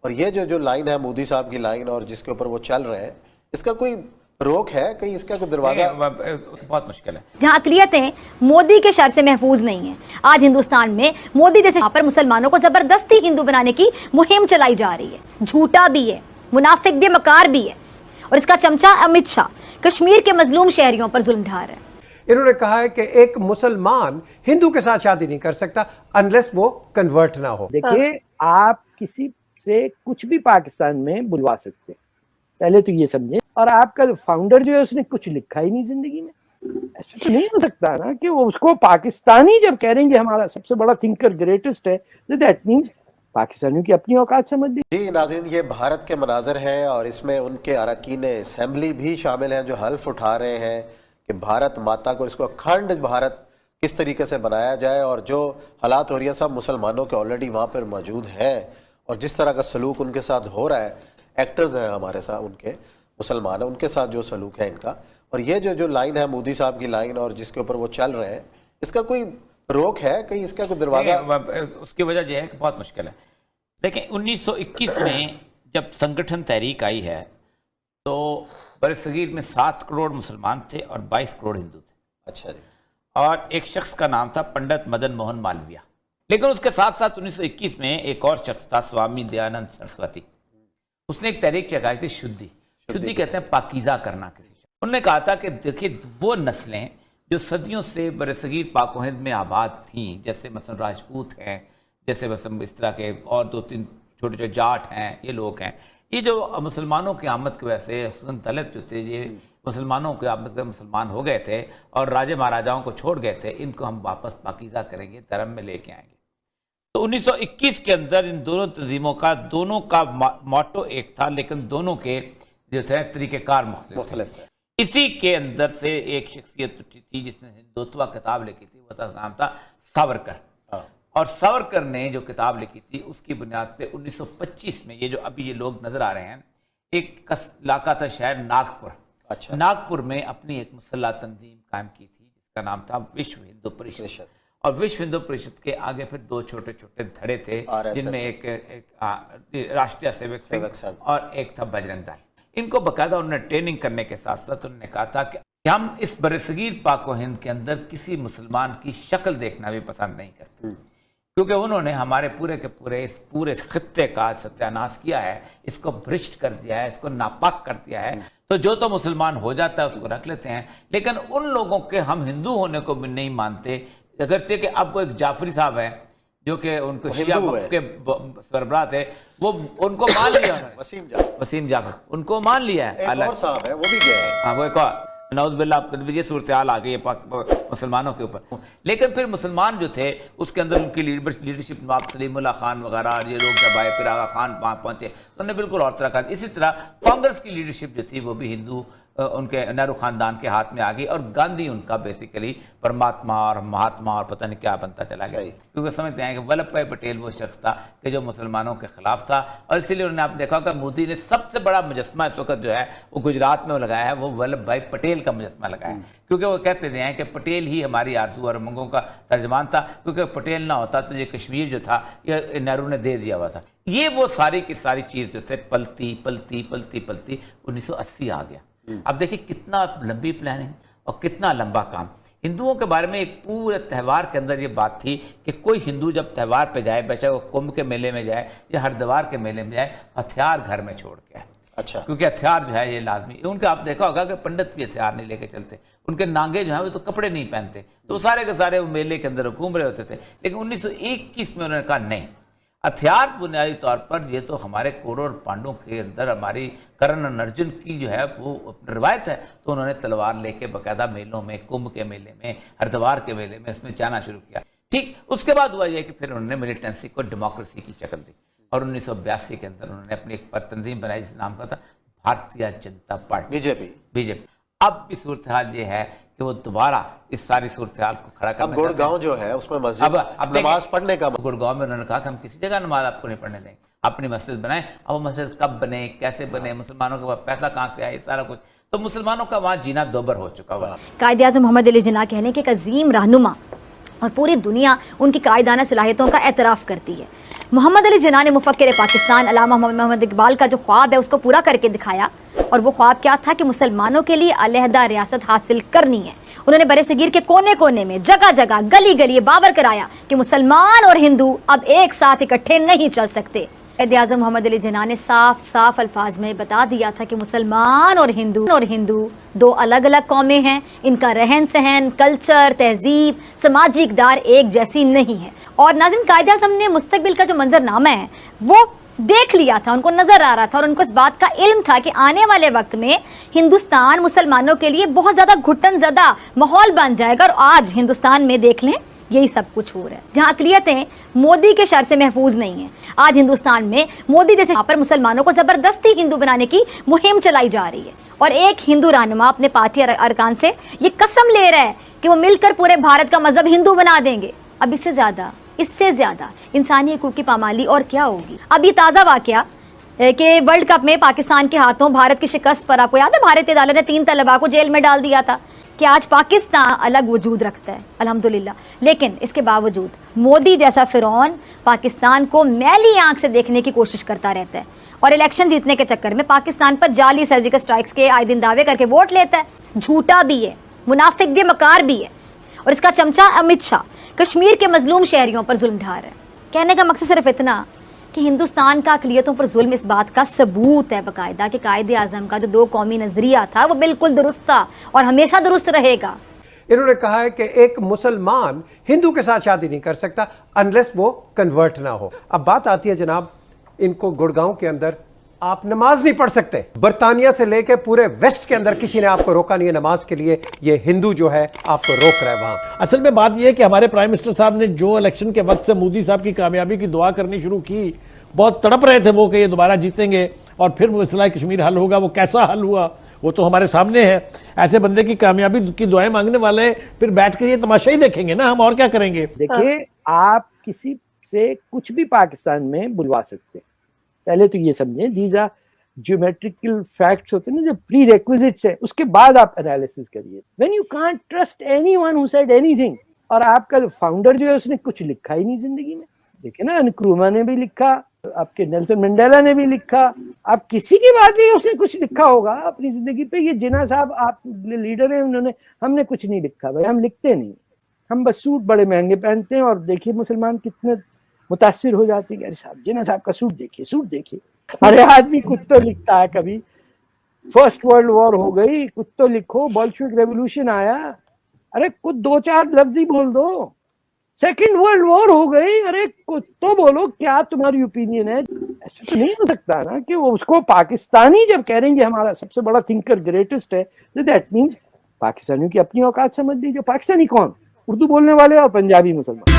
اور یہ جو لائن ہے مودی صاحب کی لائن اور جس کے اوپر وہ چل رہے ہیں، اس کا کوئی روک ہے؟ کہیں اس کا کوئی دروازہ؟ بہت مشکل ہے. جہاں اقلیتیں مودی کے شر سے محفوظ نہیں ہیں. آج ہندوستان میں مودی جیسے پر مسلمانوں کو زبردستی ہندو بنانے کی مہم چلائی جا رہی ہے. جھوٹا بھی ہے، منافق بھی، مکار بھی ہے، اور اس کا چمچہ امت شاہ کشمیر کے مظلوم شہریوں پر ظلم ڈھا رہا ہے. انہوں نے کہا ہے کہ ایک مسلمان ہندو کے ساتھ شادی نہیں کر سکتا انلیس وہ کنورٹ نہ ہو. دیکھیں، آپ کسی سے کچھ بھی پاکستان میں بلوا سکتے ہیں، پہلے تو یہ سمجھیں. اور آپ کا فاؤنڈر جو ہے اس نے کچھ لکھا ہی نہیں زندگی میں. ایسا تو نہیں ہو سکتا نا کہ وہ اس کو پاکستانی جب کہہ رہے ہیں کہ ہمارا سب سے بڑا تھنکر گریٹسٹ ہے، دیٹ مینز پاکستانیوں کی اپنی اوقات سمجھ لی. جی ناظرین، یہ بھارت کے مناظر ہیں اور اس میں ان کے اراکین اسمبلی بھی شامل ہیں جو حلف اٹھا رہے ہیں کہ بھارت ماتا کو، اس کو اکھنڈ بھارت کس طریقے سے بنایا جائے. اور جو حالات ہو رہی ہیں سب مسلمانوں کے آلریڈی وہاں پر موجود ہیں، اور جس طرح کا سلوک ان کے ساتھ ہو رہا ہے، ایکٹرز ہیں ہمارے ساتھ، ان کے مسلمان ہیں، ان کے ساتھ جو سلوک ہے ان کا. اور یہ جو لائن ہے مودی صاحب کی لائن اور جس کے اوپر وہ چل رہے ہیں، اس کا کوئی روک ہے؟ کہیں اس کا کوئی دروازہ؟ اس کی وجہ یہ ہے کہ بہت مشکل ہے. دیکھیں 1921 میں جب سنگٹھن تحریک آئی ہے تو برصغیر میں 7 کروڑ مسلمان تھے اور 22 کروڑ ہندو تھے. اچھا جی. اور ایک شخص کا نام تھا پنڈت مدن موہن مالویہ. لیکن اس کے ساتھ ساتھ 1921 میں ایک اور شخص تھا سوامی دیانند سرسوتی. اس نے ایک تحریک چلائی تھی شدھی کہتے ہیں پاکیزہ کرنا کسی شخص. انہوں نے کہا تھا کہ دیکھیں وہ نسلیں جو صدیوں سے برصغیر پاک و ہند میں آباد تھیں، جیسے مثلا راجپوت ہیں، جیسے مثلا اس طرح کے اور 2-3 چھوٹے چھوٹے جاٹ ہیں، یہ لوگ ہیں، یہ جو مسلمانوں کی آمد کی وجہ سے خصوصاً دلت جو تھے، یہ مسلمانوں کی آمد کے مسلمان ہو گئے تھے اور راجے مہاراجاؤں کو چھوڑ گئے تھے، ان کو ہم واپس پاکیزہ کریں گے، دھرم میں لے کے آئیں گے. تو 1921 کے اندر ان دونوں تنظیموں کا دونوں کا موٹو ایک تھا، لیکن دونوں کے جو تھے طریقہ کار مختلف تھے. اسی کے اندر سے ایک شخصیت تھی جس نے ہندوتوا کتاب لکھی تھی، وہ نام تھا ساورکر. اور ساورکر نے جو کتاب لکھی تھی اس کی بنیاد پہ 1925 میں یہ جو ابھی یہ لوگ نظر آ رہے ہیں، ایک علاقہ تھا شہر ناگپور. اچھا. ناگپور میں اپنی ایک مسلح تنظیم قائم کی تھی جس کا نام تھا وشو ہندو پریشد. اور وشو ہندو پریشد کے آگے پھر 2 چھوٹے چھوٹے دھڑے تھے جن میں ایک راشٹریہ سیوک سنگھ اور ایک تھا بجرنگ دل. ان کو باقاعدہ انہوں نے ٹریننگ کرنے کے ساتھ ساتھ انہوں نے کہا تھا کہ ہم اس برصغیر پاک و ہند کے اندر کسی مسلمان کی شکل دیکھنا بھی پسند نہیں کرتے، کیونکہ انہوں نے ہمارے پورے کے پورے اس پورے خطے کا ستیاناش کیا ہے، اس کو بھرشٹ کر دیا ہے، اس کو ناپاک کر دیا ہے. تو جو تو مسلمان ہو جاتا ہے اس کو رکھ لیتے ہیں، لیکن ان لوگوں کے ہم ہندو ہونے کو بھی نہیں مانتے. اگرچہ کہ اب وہ ایک جعفری صاحب ہیں جو کہ ان کو شیعہ وقف کے سربراہ تھے، وہ ان کو مان لیا وسیم جعفر ان کو مان لیا ہے. ایک اور صاحب ہے وہ بھی گیا ہے. ہاں وہ ایک اور نعوذ باللہ یہ صورتحال آ گئی ہے مسلمانوں کے اوپر. لیکن پھر مسلمان جو تھے اس کے اندر ان کی لیڈرشپ نواب سلیم اللہ خان وغیرہ اور یہ لوگ جب آئے، پھر آغا خان وہاں پہنچے تو انہوں نے بالکل اور طرح کا. اسی طرح کانگریس کی لیڈرشپ جو تھی وہ بھی ہندو ان کے نہرو خاندان کے ہاتھ میں آ گئی، اور گاندھی ان کا بیسیکلی پرماتما اور مہاتما اور پتہ نہیں کیا بنتا چلا گیا، کیونکہ سمجھتے ہیں کہ ولبھ بھائی پٹیل وہ شخص تھا کہ جو مسلمانوں کے خلاف تھا. اور اسی لیے انہوں نے آپ دیکھا کہ مودی نے سب سے بڑا مجسمہ اس وقت جو ہے وہ گجرات میں لگایا ہے، وہ ولبھ بھائی پٹیل کا مجسمہ لگایا ہے، کیونکہ وہ کہتے ہیں کہ پٹیل ہی ہماری آرزو اور امنگوں کا ترجمان تھا، کیونکہ پٹیل نہ ہوتا تو یہ کشمیر جو تھا یہ نہرو نے دے دیا ہوا تھا. یہ وہ ساری کی ساری چیز جو تھے پلتی 1980 آ گیا. اب دیکھیں کتنا لمبی پلاننگ اور کتنا لمبا کام. ہندوؤں کے بارے میں ایک پورے تہوار کے اندر یہ بات تھی کہ کوئی ہندو جب تہوار پہ جائے، بے شک وہ کمبھ کے میلے میں جائے یا ہردوار کے میلے میں جائے، ہتھیار گھر میں چھوڑ کے آئے. اچھا. کیونکہ ہتھیار جو ہے یہ لازمی. ان کے آپ دیکھا ہوگا کہ پنڈت بھی ہتھیار نہیں لے کے چلتے، ان کے نانگے جو ہیں وہ تو کپڑے نہیں پہنتے، تو وہ سارے کے سارے وہ میلے کے اندر گھوم رہے ہوتے تھے. لیکن 1921 میں انہوں نے کہا نہیں، ہتھیار بنیادی طور پر یہ تو ہمارے کورو اور پانڈوں کے اندر ہماری کرن اور ارجن کی جو ہے وہ روایت ہے. تو انہوں نے تلوار لے کے باقاعدہ میلوں میں، کمبھ کے میلے میں، ہردوار کے میلے میں اس میں جانا شروع کیا. ٹھیک اس کے بعد ہوا یہ کہ پھر انہوں نے ملیٹنسی کو ڈیموکریسی کی شکل دی، اور 1982 کے اندر انہوں نے اپنی ایک تنظیم بنائی جس نام کا تھا Bharatiya Janata party, B J پی. اب بھی صورتحال یہ ہے کہ وہ دوبارہ اس ساری صورتحال کو کھڑا کرنا. اب گڑگاؤں جو ہے اس میں مسجد نماز پڑھنے کا، گڑگاؤں میں انہوں نے کہا کہ ہم کسی جگہ نماز آپ کو نہیں پڑھنے دیں گے، اپنی مسجد بنائیں. اب وہ مسجد کب بنے، کیسے بنے، مسلمانوں کے پاس پیسہ کہاں سے آئے، سارا کچھ. تو مسلمانوں کا وہاں جینا دوبر ہو چکا ہوا. قائد اعظم محمد علی جناح کہنے کہ ایک عظیم رہنما اور پوری دنیا ان کی قائدانہ صلاحیتوں کا اعتراف کرتی ہے۔ محمد علی جناح نے مفکر پاکستان علامہ محمد اقبال کا جو خواب ہے اس کو پورا کر کے دکھایا، اور وہ خواب کیا تھا کہ مسلمانوں کے لیے علیحدہ ریاست حاصل کرنی ہے۔ انہوں نے برِ صغیر کے کونے کونے میں جگہ جگہ گلی گلی باور کرایا کہ مسلمان اور ہندو اب ایک ساتھ اکٹھے نہیں چل سکتے۔ قائد اعظم محمد علی جناح نے صاف صاف الفاظ میں بتا دیا تھا کہ مسلمان اور ہندو دو الگ الگ قومیں ہیں، ان کا رہن سہن، کلچر، تہذیب، سماجی اقدار ایک جیسی نہیں ہے۔ اور ناظرین، قائد اعظم نے مستقبل کا جو منظر نامہ ہے وہ دیکھ لیا تھا، ان کو نظر آ رہا تھا، اور ان کو اس بات کا علم تھا کہ آنے والے وقت میں ہندوستان مسلمانوں کے لیے بہت زیادہ گھٹن زدہ ماحول بن جائے گا۔ اور آج ہندوستان میں دیکھ لیں یہی سب کچھ ہو رہا ہے، جہاں اقلیتیں مودی کے شر سے محفوظ نہیں ہیں۔ آج ہندوستان میں مودی جیسے پر مسلمانوں کو زبردستی ہندو بنانے کی مہم چلائی جا رہی ہے، اور ایک ہندو رہنما اپنے پارٹی ارکان سے یہ قسم لے رہا ہے کہ وہ مل کر پورے بھارت کا مذہب ہندو بنا دیں گے۔ اب اس سے زیادہ انسانی حقوق کی پامالی اور کیا ہوگی؟ اب یہ تازہ واقعہ کہ ورلڈ کپ میں پاکستان کے ہاتھوں بھارت کی شکست پر، آپ کو یاد ہے بھارتی عدالت نے 3 طلباء کو جیل میں ڈال دیا تھا، کہ آج پاکستان الگ وجود رکھتا ہے الحمدللہ۔ لیکن اس کے باوجود مودی جیسا فرعون پاکستان کو میلی آنکھ سے دیکھنے کی کوشش کرتا رہتا ہے، اور الیکشن جیتنے کے چکر میں پاکستان پر جعلی سرجیکل سٹرائکس کے آئے دن دعوے کر کے ووٹ لیتا ہے۔ جھوٹا بھی ہے، منافق بھی ہے، مکار بھی ہے، اور اس کا چمچہ امت شاہ کشمیر کے مظلوم شہریوں پر ظلم ڈھا رہا ہے۔ کہنے کا مقصد صرف اتنا کہ ہندوستان کا اقلیتوں پر ظلم اس بات کا ثبوت ہے باقاعدہ کہ قائد اعظم کا جو 2 قومی نظریہ تھا وہ بالکل درست تھا اور ہمیشہ درست رہے گا۔ انہوں نے کہا ہے کہ ایک مسلمان ہندو کے ساتھ شادی نہیں کر سکتا انلیس وہ کنورٹ نہ ہو۔ اب بات آتی ہے جناب، ان کو گڑگاؤں کے اندر آپ نماز نہیں پڑھ سکتے۔ برطانیہ سے لے کے پورے ویسٹ کے اندر کسی نے آپ کو روکا نہیں ہے نماز کے لیے، یہ ہندو جو ہے آپ کو روک رہا ہے وہاں۔ اصل میں بات یہ ہے کہ ہمارے پرائم منسٹر صاحب نے جو الیکشن کے وقت سے مودی صاحب کی کامیابی کی دعا کرنی شروع کی، بہت تڑپ رہے تھے وہ کہ یہ دوبارہ جیتیں گے اور پھر مسئلہ کشمیر حل ہوگا۔ وہ کیسا حل ہوا وہ تو ہمارے سامنے ہے۔ ایسے بندے کی کامیابی کی دعائیں مانگنے والے پھر بیٹھ کے یہ تماشا ہی دیکھیں گے نا، ہم اور کیا کریں گے؟ دیکھیے، آپ کسی سے کچھ بھی پاکستان میں بلوا سکتے ہیں، پہلے تو یہ سمجھیں دیز آر جیومیٹریکل فیکٹس ہوتے ہیں نا، جو پری ریکویزٹس ہیں، اس کے بعد آپ انالیسس کریے۔ When you can't trust any one who said any thing, اور آپ کا فاؤنڈر جو ہے اس نے کچھ لکھا ہی نہیں زندگی میں، دیکھیں نا، نکروما نے بھی لکھا، آپ کے نیلسن منڈیلا نے بھی لکھا، آپ کسی کی بات نہیں اس نے کچھ لکھا ہوگا اپنی زندگی پہ۔ یہ جناح صاحب آپ لیڈر ہیں، انہوں نے، ہم نے کچھ نہیں لکھا بھائی، ہم لکھتے نہیں، ہم بس سوٹ بڑے مہنگے پہنتے ہیں، اور دیکھیے مسلمان کتنے متاثر ہو جاتے ہیں، ارے صاحب جناح صاحب کا سوٹ دیکھیے۔ ارے آدمی کچھ تو لکھتا ہے کبھی، فرسٹ ورلڈ وار ہو گئی، کچھ تو لکھو، بولشوک ریولوشن آیا، ارے کچھ 2-4 لفظ ہی بول دو، سیکنڈ ورلڈ وار ہو گئی، ارے کچھ تو بولو، کیا تمہاری اوپینین ہے؟ ایسا تو نہیں ہو سکتا نا کہ وہ اس کو پاکستانی جب کہہ رہے ہیں کہ ہمارا سب سے بڑا تھنکر گریٹسٹ ہے، دیٹ مینس پاکستانیوں کی اپنی اوقات سمجھ لیجیے۔ پاکستانی کون؟ اردو بولنے والے اور پنجابی مسلمان۔